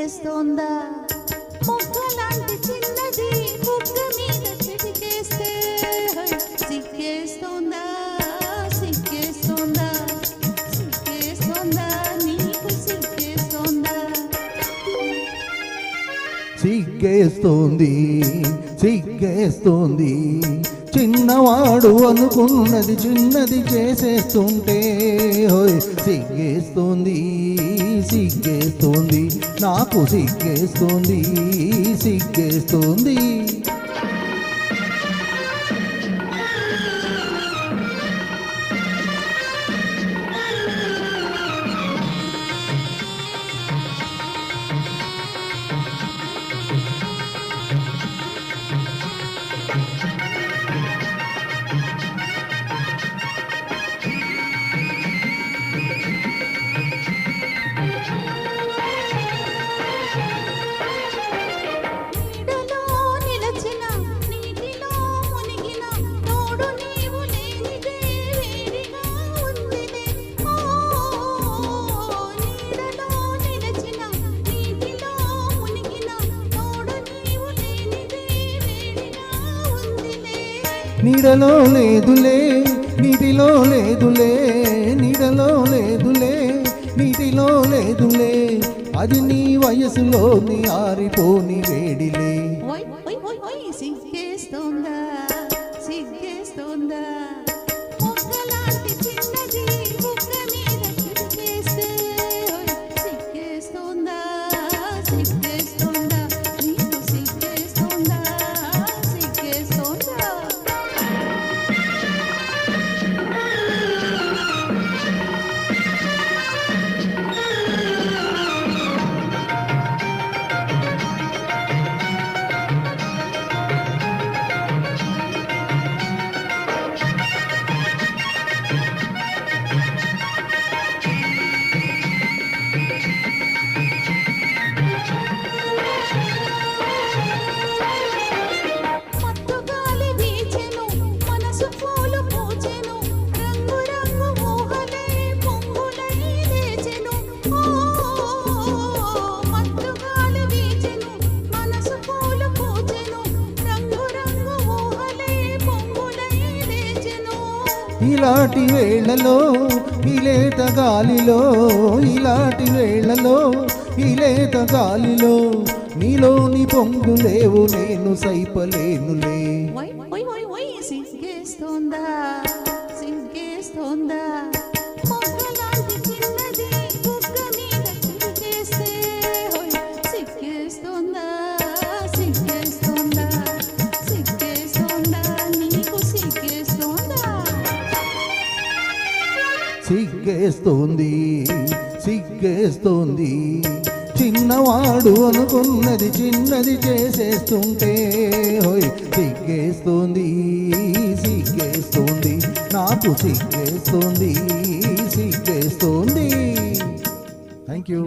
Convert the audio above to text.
సిగ్గేస్తోందా మొగ్గలాంటి చిన్నది బుగ్గ మీద చిటికేస్తే సిగ్గేస్తోందా సిగ్గేస్తోందా సిగ్గేస్తోందా నీకు సిగ్గేస్తోందా సిగ్గేస్తోంది సిగ్గేస్తోంది చిన్నవాడు అనుకున్నది చిన్నది చేసేస్తుంటే హోయ్ సిగ్గేస్తోంది సిగ్గేస్తోంది నాకు సిగ్గేస్తోంది సిగ్గేస్తోంది నీడలో లేదులే నీటిలో లేదులే నీడలో లేదులే నీటిలో లేదులే అది నీ వయసులో నీ ఆరిపోని వేడిలే సిగ్గేస్తోందా సిగ్గేస్తోందా మొగ్గలాంటి చిన్నది బుగ్గ మీద చిటికేస్తే సిగ్గేస్తోందా సిగ్గేస్తోందా నీకు సిగ్గేస్తోందా సిగ్గేస్తోందా ఇలాంటి వేళలో ఇలేత గాలిలో ఇలాంటి వేళలో ఇలేత గాలిలో నీలోని పొంగులేవు నేను సైపలేనులే సిగ్గేస్తోందా సిగ్గేస్తోందా మొగ్గలాంటి చిన్నది బుగ్గ మీద చిటికేస్తే సిగ్గేస్తోందా సిగ్గేస్తోందా సిగ్గేస్తోందా నీకు సిగ్గేస్తోందా సిగ్గేస్తోంది సిగ్గేస్తోంది చిన్నవాడు అనుకున్నది చిన్నది చేసేస్తుంటే హోయ్ సిగ్గేస్తోంది సిగ్గేస్తోంది నాకు సిగ్గేస్తోంది సిగ్గేస్తోంది థ్యాంక్ యూ